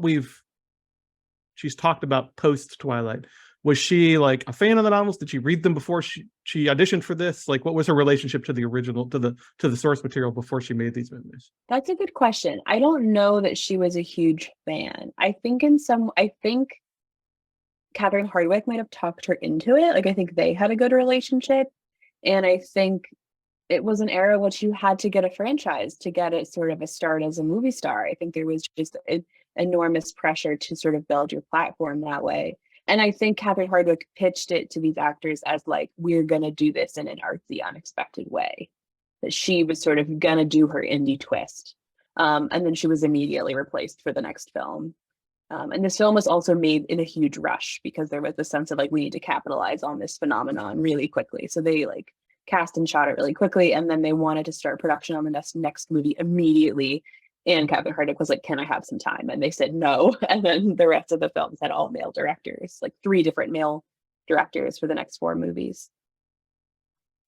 she's talked about post Twilight, was she like a fan of the novels? Did she read them before she auditioned for this? Like, what was her relationship to the original, to the source material before she made these movies? That's a good question. I don't know that she was a huge fan. I think Catherine Hardwicke might have talked her into it. Like, I think they had a good relationship. And I think it was an era in which you had to get a franchise to get it sort of a start as a movie star. I think there was just enormous pressure to sort of build your platform that way. And I think Catherine Hardwicke pitched it to these actors as like, we're going to do this in an artsy, unexpected way. That she was sort of going to do her indie twist. And then she was immediately replaced for the next film. And this film was also made in a huge rush because there was a sense of like, we need to capitalize on this phenomenon really quickly. So they like cast and shot it really quickly. And then they wanted to start production on the next movie immediately. And Catherine Hardwicke was like, can I have some time? And they said no. And then the rest of the films had all male directors, like 3 different male directors for the next 4 movies.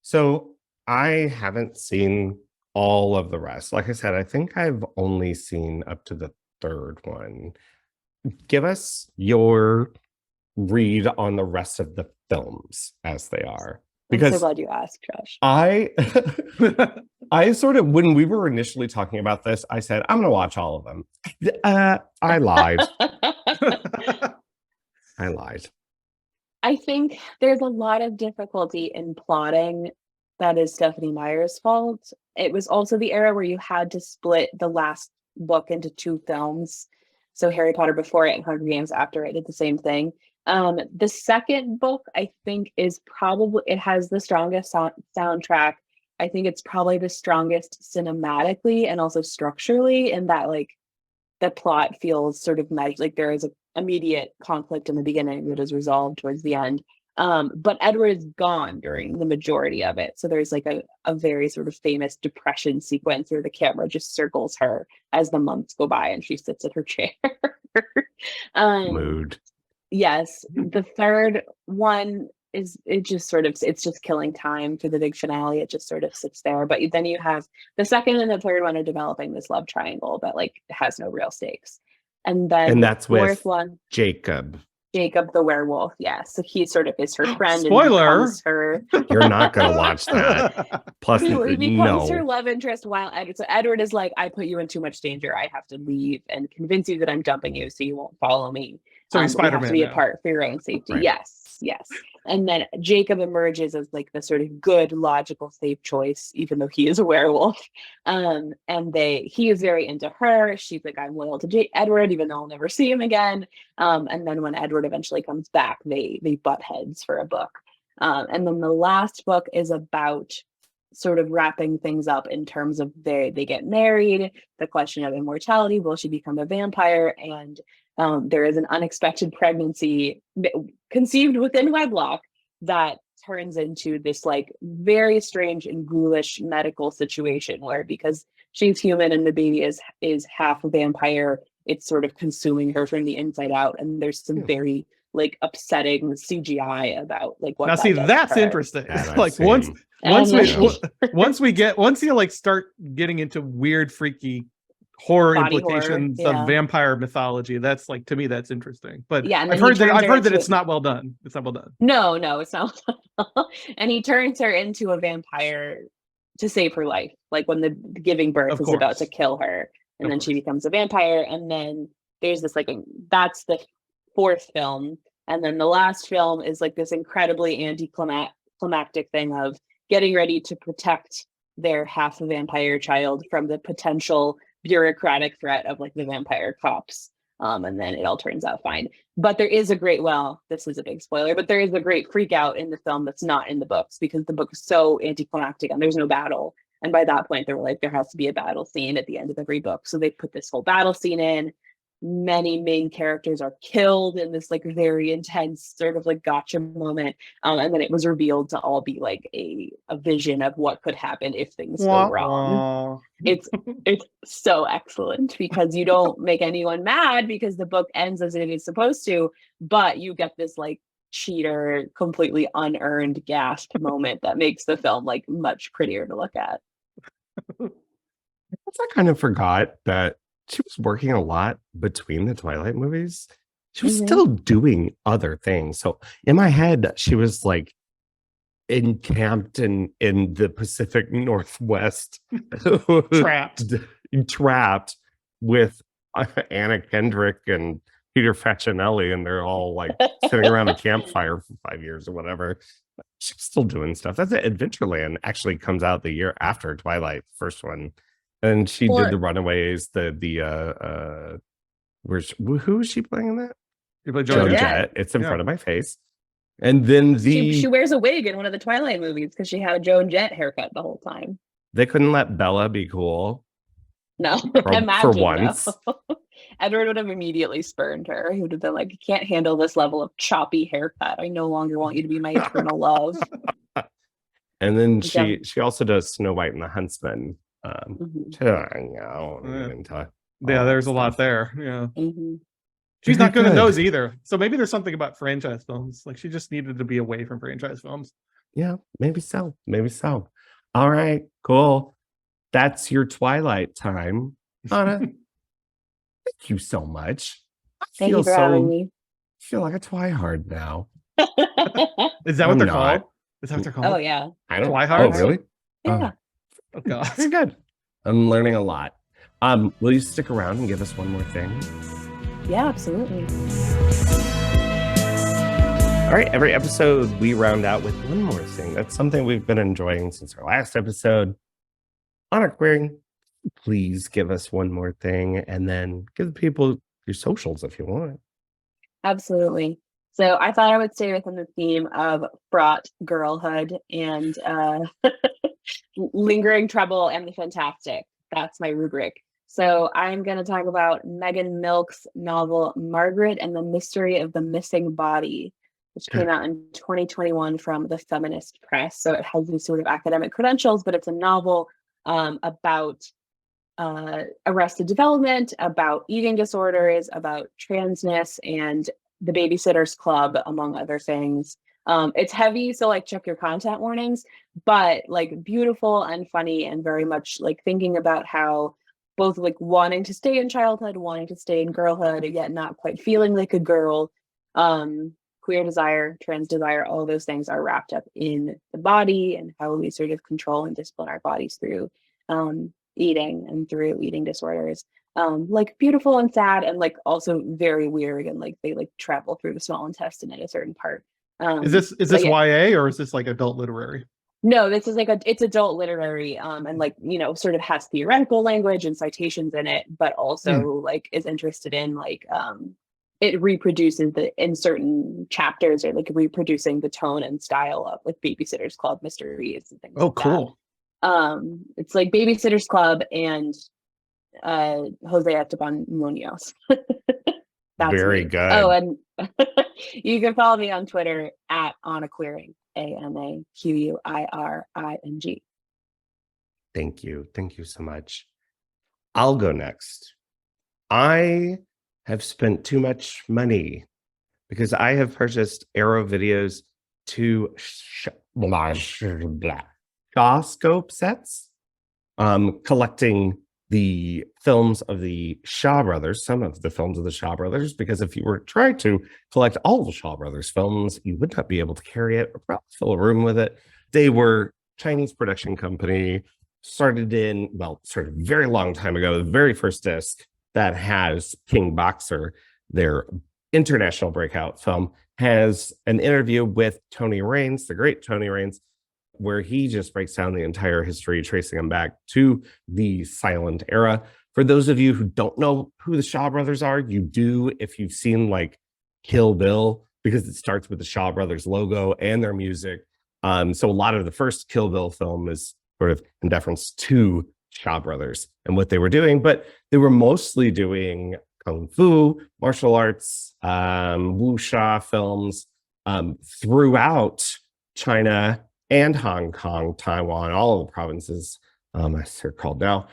So I haven't seen all of the rest. Like I said, I think I've only seen up to the 3rd one. Give us your read on the rest of the films as they are. Because I'm so glad you asked, Josh. I sort of, when we were initially talking about this, I said, I'm going to watch all of them. I lied. I lied. I think there's a lot of difficulty in plotting that is Stephenie Meyer's fault. It was also the era where you had to split the last book into 2 films. So Harry Potter before it and Hunger Games after it did the same thing. The second book, I think, is probably, it has the strongest soundtrack. I think it's probably the strongest cinematically and also structurally, in that like the plot feels sort of like there is an immediate conflict in the beginning that is resolved towards the end. But Edward is gone during the majority of it. So there's like a very sort of famous depression sequence where the camera just circles her as the months go by and she sits in her chair. Mood. Yes. The 3rd one it's just killing time for the big finale. It just sort of sits there. But then you have the 2nd and the 3rd one are developing this love triangle that like has no real stakes. And then that's the 4th with one, Jacob the werewolf. Yeah. So he sort of is her friend. Spoiler! And her. You're not going to watch that. Plus, He becomes her no. love interest while Edward. So Edward is like, I put you in too much danger. I have to leave and convince you that I'm dumping you so you won't follow me. So he's but we have Spider-Man to be now. apart for your own safety. Right. Yes. And then Jacob emerges as like the sort of good, logical, safe choice, even though he is a werewolf. And he is very into her. She's like, I'm loyal to Edward, even though I'll never see him again. And then when Edward eventually comes back, they butt heads for a book. And then the last book is about sort of wrapping things up in terms of they get married, the question of immortality, will she become a vampire? And there is an unexpected pregnancy conceived within wedlock that turns into this like very strange and ghoulish medical situation where, because she's human and the baby is half a vampire, it's sort of consuming her from the inside out. And there's some very like upsetting CGI about like what. Now, see, that's interesting. That Like I've once seen. you like start getting into weird, freaky horror Body horror, implications yeah. of vampire mythology. That's like, to me, that's interesting. But Yeah, and I've then he heard that turns her into it's not well done. It's not well done. No, it's not. And he turns her into a vampire to save her life. Like when the giving birth Of is about to course. kill her, and Of then she course. becomes a vampire. And then there's this that's the fourth film, and then the last film is like this incredibly anticlimactic thing of getting ready to protect their half vampire child from the potential bureaucratic threat of like the vampire cops. And then it all turns out fine. But there is a great, well, this is a big spoiler, but there is a great freak out in the film that's not in the books because the book is so anticlimactic and there's no battle. And by that point, they were like, there has to be a battle scene at the end of every book. So they put this whole battle scene in. Many main characters are killed in this like very intense sort of like gotcha moment. And then it was revealed to all be like a vision of what could happen if things go wrong. It's so excellent because you don't make anyone mad because the book ends as it is supposed to, but you get this like cheater, completely unearned gasp moment that makes the film like much prettier to look at. I kind of forgot that she was working a lot between the Twilight movies. She was still doing other things. So in my head, she was like encamped in the Pacific Northwest, trapped with Anna Kendrick and Peter Facinelli, and they're all like sitting around a campfire for 5 years or whatever. She's still doing stuff. That's it. Adventureland actually comes out the year after Twilight, first one. And she did the Runaways, who is she playing in that? You play Joan Jett. It's in front of my face. And then she wears a wig in one of the Twilight movies because she had a Joan Jett haircut the whole time. They couldn't let Bella be cool. No, for once. Edward would have immediately spurned her. He would have been like, "You can't handle this level of choppy haircut. I no longer want you to be my eternal love." And then she also does Snow White and the Huntsman. There's a lot there. Yeah. She's Very not good in good. those either. So maybe there's something about franchise films. Like she just needed to be away from franchise films. Yeah, maybe so. All right, cool. That's your Twilight time. Anna, thank you so much. Thank you for having me. I feel like a twihard now. Is that what they're called? Is that what they're called? Oh yeah. I don't. Twihards? Oh really? Yeah. Oh god. Very good. I'm learning a lot. Will you stick around and give us one more thing? Yeah, absolutely. All right, every episode we round out with one more thing. That's something we've been enjoying since our last episode. Anna Quiring, please give us one more thing and then give the people your socials if you want. Absolutely. So I thought I would stay within the theme of fraught girlhood and lingering trouble and the fantastic. That's my rubric. So I'm going to talk about Megan Milk's novel Margaret and the Mystery of the Missing Body, which came out in 2021 from the Feminist Press. So it has these sort of academic credentials, but it's a novel about arrested development, about eating disorders, about transness, and the Babysitter's Club, among other things. It's heavy, so like check your content warnings, but like beautiful and funny and very much like thinking about how both like wanting to stay in childhood, wanting to stay in girlhood, yet not quite feeling like a girl, queer desire, trans desire, all those things are wrapped up in the body and how we sort of control and discipline our bodies through eating and through eating disorders. Like beautiful and sad and like also very weird and like they like travel through the small intestine at a certain part. Is this YA or is this like adult literary? No, this is like it's adult literary and like, you know, sort of has theoretical language and citations in it, but also like is interested in like it reproduces in certain chapters or like reproducing the tone and style of like Babysitter's Club mysteries and things. Oh, like cool. That. It's like Babysitter's Club and Jose Esteban Munoz. That's very me. good. Oh, and you can follow me on Twitter at Anna Quiring, ANAQUIRING. Thank you so much. I'll go next. I have spent too much money because I have purchased Arrow Video's 2 Shawscope sets, collecting the films of the Shaw Brothers, some of the films of the Shaw Brothers, because if you were trying to collect all of the Shaw Brothers films, you would not be able to carry it or probably fill a room with it. They were Chinese production company, started a very long time ago. The very first disc that has King Boxer, their international breakout film, has an interview with Tony Raines, the great Tony Raines, where he just breaks down the entire history, tracing them back to the silent era. For those of you who don't know who the Shaw Brothers are, you do if you've seen like Kill Bill, because it starts with the Shaw Brothers logo and their music. So a lot of the first Kill Bill film is sort of in deference to Shaw Brothers and what they were doing, but they were mostly doing kung fu, martial arts, wuxia films throughout China and Hong Kong, Taiwan, all of the provinces, as they're called now.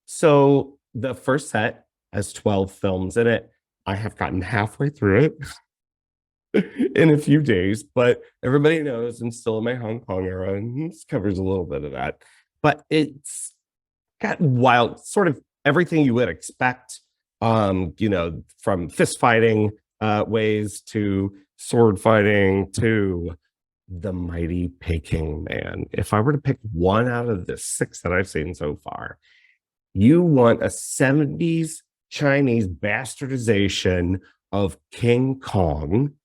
So the first set has 12 films in it. I have gotten halfway through it in a few days, but everybody knows I'm still in my Hong Kong era, and this covers a little bit of that. But it's got wild, sort of everything you would expect, from fist fighting ways to sword fighting to the mighty Peking Man. If I were to pick one out of the 6 that I've seen so far, you want a 70s Chinese bastardization of King Kong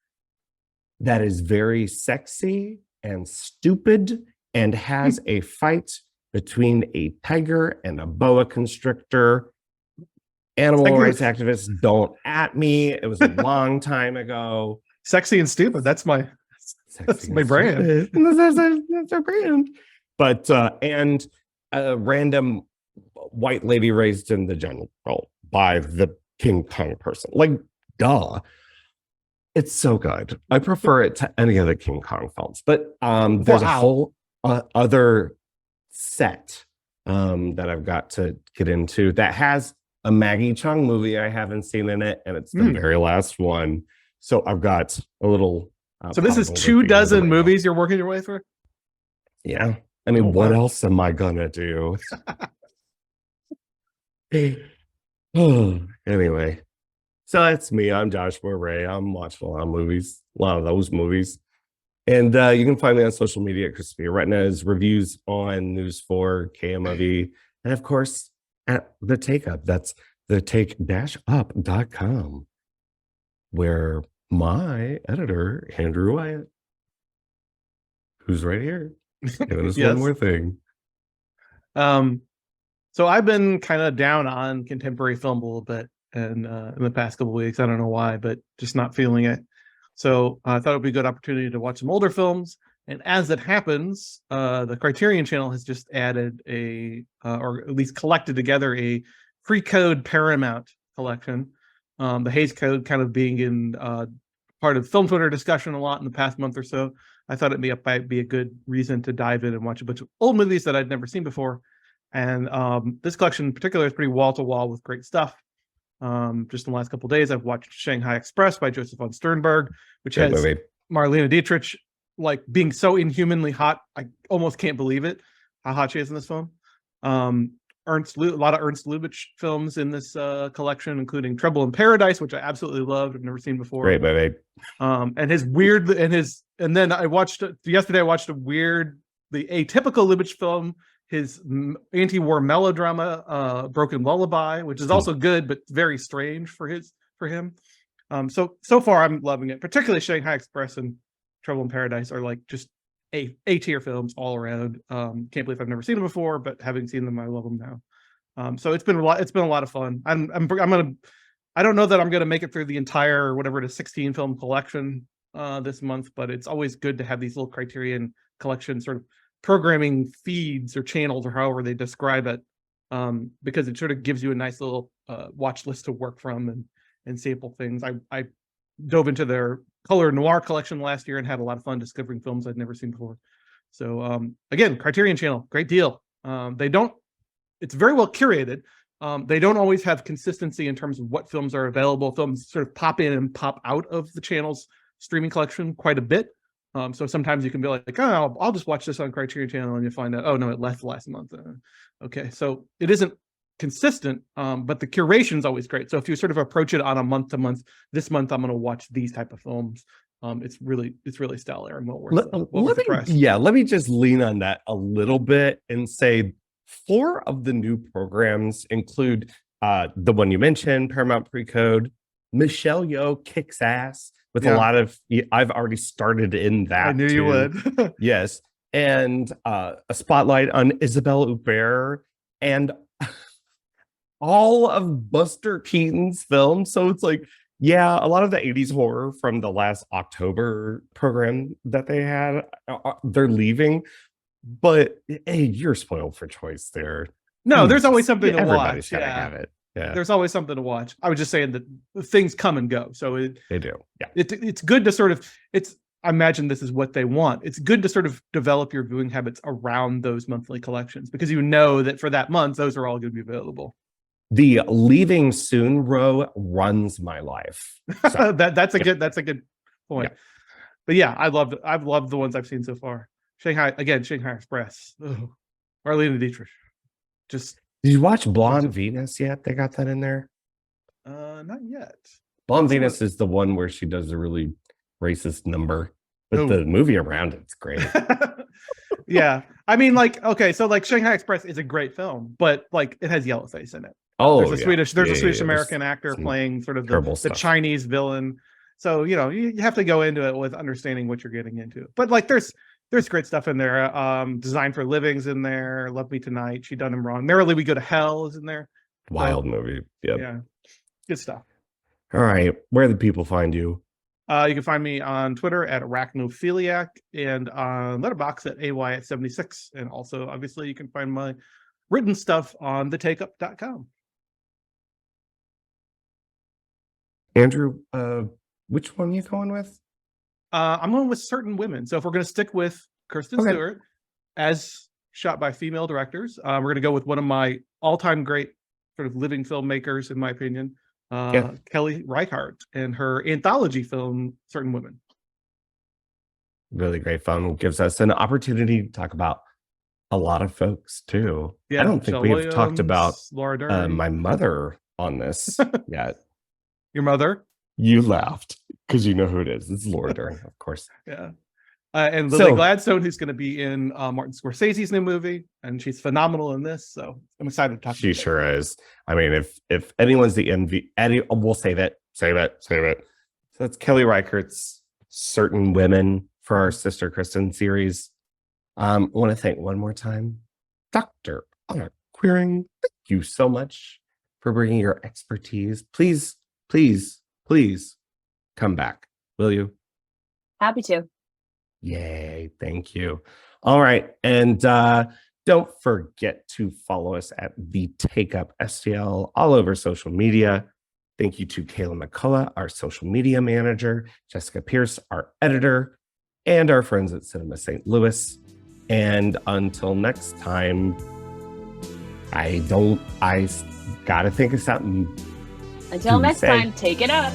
that is very sexy and stupid and has a fight between a tiger and a boa constrictor. Animal rights activists don't at me. It was a long time ago. Sexy and stupid. That's my brand. That's our brand. But and a random white lady raised in the jungle by the King Kong person. Like, duh. It's so good. I prefer it to any of the King Kong films. But there's a whole other set that I've got to get into that has a Maggie Cheung movie I haven't seen in it, and it's the very last one. So I've got a little. So this is 24 movies you're working your way through? Yeah. I mean, what else am I gonna do? Anyway, so that's me. I'm Joshua Ray. I'm watching a lot of those movies. And you can find me on social media at Crispy Retinas, reviews on News 4, KMOV, and of course at The Take Up. That's thetake-up.com, where my editor, Andrew Wyatt, who's right here, giving us one more thing. So I've been kind of down on contemporary film a little bit and in the past couple of weeks. I don't know why, but just not feeling it. So I thought it would be a good opportunity to watch some older films. And as it happens, the Criterion Channel has just added or at least collected together a free code Paramount collection. The Hays Code kind of being in part of Film Twitter discussion a lot in the past month or so. I thought it might be a good reason to dive in and watch a bunch of old movies that I'd never seen before. And this collection in particular is pretty wall-to-wall with great stuff. Just in the last couple of days, I've watched Shanghai Express by Joseph von Sternberg, which has Marlene Dietrich being so inhumanly hot. I almost can't believe it, how hot she is in this film. A lot of Ernst Lubitsch films in this collection, including Trouble in Paradise, which I absolutely loved. I've never seen before. Great movie. And then I watched the atypical Lubitsch film, his anti-war melodrama, Broken Lullaby, which is also good, but very strange for him. So far I'm loving it, particularly Shanghai Express and Trouble in Paradise are just A-tier films all around. Can't believe I've never seen them before, but having seen them, I love them now. So it's been a lot of fun. I don't know that I'm gonna make it through the entire 16 film collection this month, but it's always good to have these little Criterion collection sort of programming feeds or channels or however they describe it, because it sort of gives you a nice little watch list to work from and sample things. I dove into their color noir collection last year and had a lot of fun discovering films I'd never seen before. So again, Criterion Channel, great deal. It's very well curated. They don't always have consistency in terms of what films are available. Films sort of pop in and pop out of the channel's streaming collection quite a bit. So sometimes you can be like, oh, I'll just watch this on Criterion Channel, and you find out, oh no, it left last month. Okay, so it isn't consistent, but the curation is always great. So if you sort of approach it on a month to month, this month I'm going to watch these type of films. It's really stellar and well worth the price. Let me just lean on that a little bit and say 4 of the new programs include the one you mentioned, Paramount Pre-Code. Michelle Yeoh kicks ass with a lot of. I've already started in that. I knew you would. Yes, and a spotlight on Isabelle Huppert and all of Buster Keaton's films. So it's like, yeah, a lot of the 80s horror from the last October program that they had, they're leaving. But hey, you're spoiled for choice there. No, there's always something to Everybody's watch. gotta have it. Yeah, there's always something to watch. I was just saying that things come and go. So they do. Yeah, it's good to sort of I imagine this is what they want. It's good to sort of develop your viewing habits around those monthly collections because you know that for that month, those are all going to be available. The leaving soon row runs my life. So, that's a good point. Yeah. But yeah, I've loved the ones I've seen so far. Shanghai Express. Ugh. Marlene Dietrich. Just did you watch Blonde Venus yet? They got that in there. Not yet. Blonde Venus is the one where she does a really racist number, but the movie around it's great. Yeah, I mean, like, okay, so like Shanghai Express is a great film, but like it has Yellowface in it. Oh, there's a Swedish American actor playing sort of the Chinese villain. So you have to go into it with understanding what you're getting into. But like there's great stuff in there. Design for Living's in there. Love Me Tonight. She Done Him Wrong. Merrily We Go to Hell is in there. Wild movie. Yep. Yeah, good stuff. All right, where do people find you? You can find me on Twitter at Arachnophiliac and on Letterboxd at AY76. And also, obviously, you can find my written stuff on thetakeup.com. Andrew, which one are you going with? I'm going with Certain Women. So if we're going to stick with Kristen Stewart as shot by female directors, we're going to go with one of my all-time great sort of living filmmakers, in my opinion, Kelly Reichardt, and her anthology film, Certain Women. Really great film. Gives us an opportunity to talk about a lot of folks, too. Yeah, I don't think we've talked about my mother on this yet. Your mother? You laughed because you know who it is. It's Laura Dern, of course. Yeah. And Lily Gladstone, who's going to be in Martin Scorsese's new movie, and she's phenomenal in this. So I'm excited to talk. She sure is. I mean, if anyone's the envy, we'll save it. So that's Kelly Reichardt's Certain Women for our Sister Kristen series. I want to thank one more time, Dr. Quiring. Thank you so much for bringing your expertise. Please come back. Will you? Happy to. Yay. Thank you. All right. And don't forget to follow us at the Take Up STL all over social media. Thank you to Kayla McCullough, our social media manager, Jessica Pierce, our editor, and our friends at Cinema St. Louis. And until next time, I gotta think of something. Until next time, take it up.